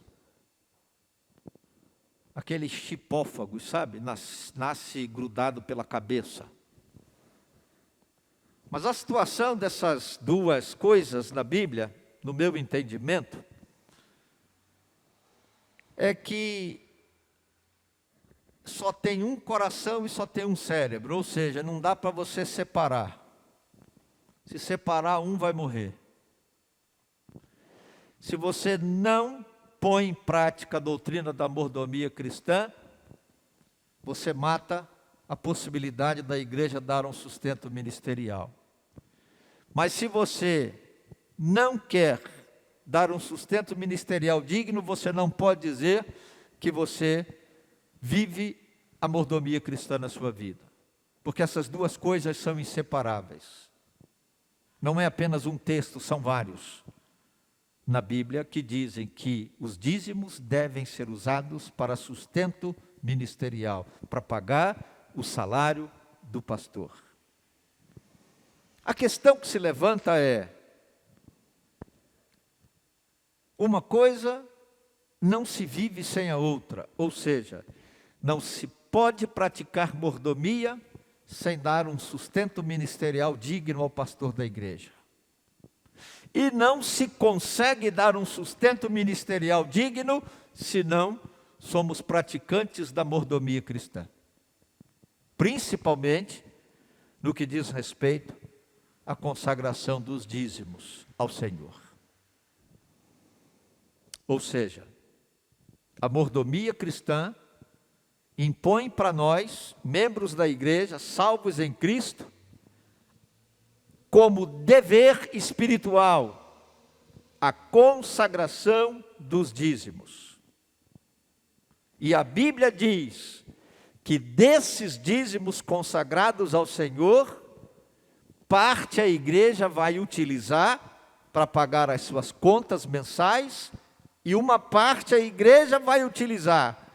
Aqueles chipófagos, sabe? Nasce grudado pela cabeça. Mas a situação dessas duas coisas na Bíblia, no meu entendimento, é que só tem um coração e só tem um cérebro, ou seja, não dá para você separar. Se separar, um vai morrer. Se você não põe em prática a doutrina da mordomia cristã, você mata a possibilidade da igreja dar um sustento ministerial. Mas se você não quer dar um sustento ministerial digno, você não pode dizer que você vive a mordomia cristã na sua vida. Porque essas duas coisas são inseparáveis. Não é apenas um texto, são vários na Bíblia que dizem que os dízimos devem ser usados para sustento ministerial, para pagar o salário do pastor. A questão que se levanta é: uma coisa não se vive sem a outra, ou seja, não se pode praticar mordomia sem dar um sustento ministerial digno ao pastor da igreja. E não se consegue dar um sustento ministerial digno se não somos praticantes da mordomia cristã. Principalmente no que diz respeito à consagração dos dízimos ao Senhor. Ou seja, a mordomia cristã impõe para nós, membros da igreja, salvos em Cristo, como dever espiritual, a consagração dos dízimos. E a Bíblia diz que desses dízimos consagrados ao Senhor, parte a igreja vai utilizar para pagar as suas contas mensais, e uma parte a igreja vai utilizar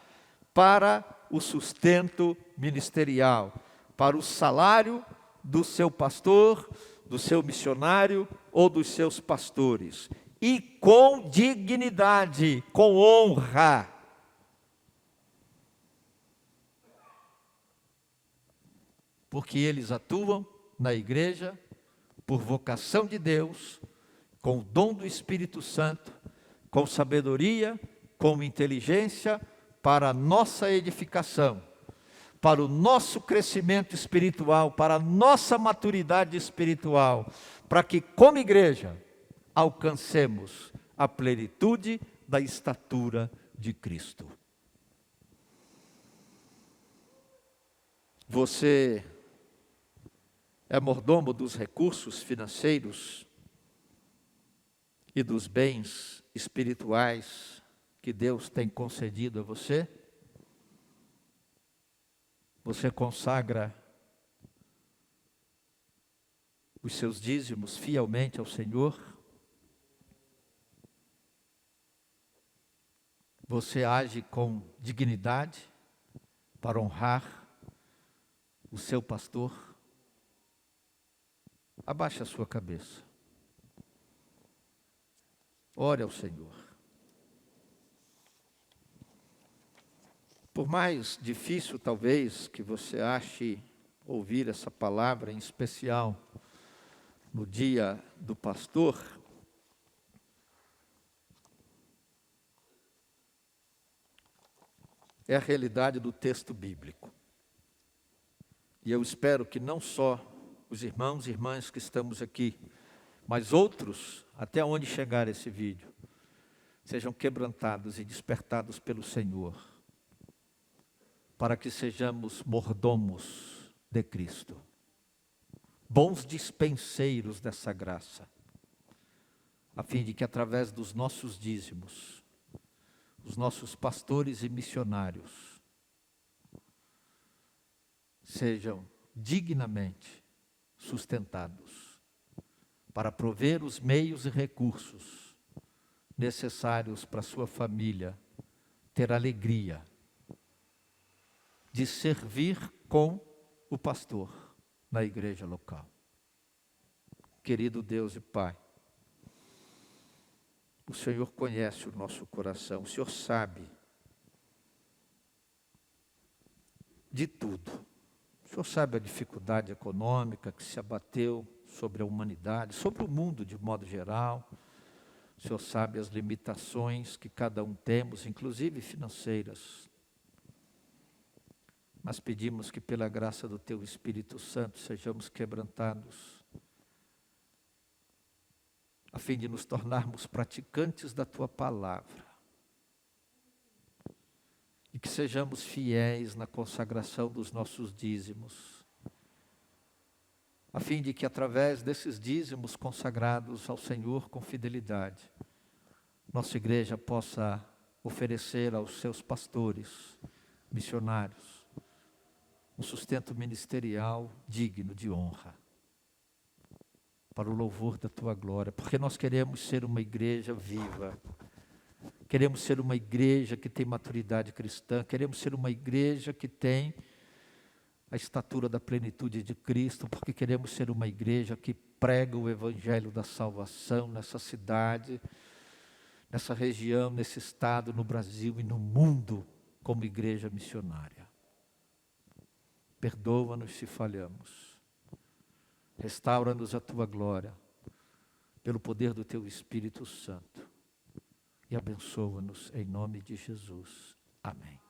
para o sustento ministerial, para o salário do seu pastor, do seu missionário ou dos seus pastores. E com dignidade, com honra. Porque eles atuam na igreja por vocação de Deus, com o dom do Espírito Santo, com sabedoria, com inteligência, para a nossa edificação, para o nosso crescimento espiritual, para a nossa maturidade espiritual, para que, como igreja, alcancemos a plenitude da estatura de Cristo. Você é mordomo dos recursos financeiros e dos bens espirituais que Deus tem concedido a você? Você consagra os seus dízimos fielmente ao Senhor? Você age com dignidade para honrar o seu pastor? Abaixe a sua cabeça. Ore ao Senhor. Por mais difícil, talvez, que você ache ouvir essa palavra, em especial no dia do pastor, é a realidade do texto bíblico. E eu espero que não só os irmãos e irmãs que estamos aqui, mas outros, até onde chegar esse vídeo, sejam quebrantados e despertados pelo Senhor, para que sejamos mordomos de Cristo, bons dispenseiros dessa graça, a fim de que através dos nossos dízimos, os nossos pastores e missionários sejam dignamente sustentados, para prover os meios e recursos necessários para a sua família ter alegria de servir com o pastor na igreja local. Querido Deus e Pai, o Senhor conhece o nosso coração, o Senhor sabe de tudo. O Senhor sabe a dificuldade econômica que se abateu sobre a humanidade, sobre o mundo de modo geral. O Senhor sabe as limitações que cada um temos, inclusive financeiras. Mas pedimos que pela graça do Teu Espírito Santo sejamos quebrantados, a fim de nos tornarmos praticantes da Tua palavra. E que sejamos fiéis na consagração dos nossos dízimos, a fim de que através desses dízimos consagrados ao Senhor com fidelidade, nossa igreja possa oferecer aos seus pastores, missionários, um sustento ministerial digno de honra, para o louvor da Tua glória, porque nós queremos ser uma igreja viva, queremos ser uma igreja que tem maturidade cristã, queremos ser uma igreja que tem a estatura da plenitude de Cristo, porque queremos ser uma igreja que prega o evangelho da salvação nessa cidade, nessa região, nesse estado, no Brasil e no mundo, como igreja missionária. Perdoa-nos se falhamos, restaura-nos a Tua glória, pelo poder do teu Espírito Santo. E abençoa-nos em nome de Jesus. Amém.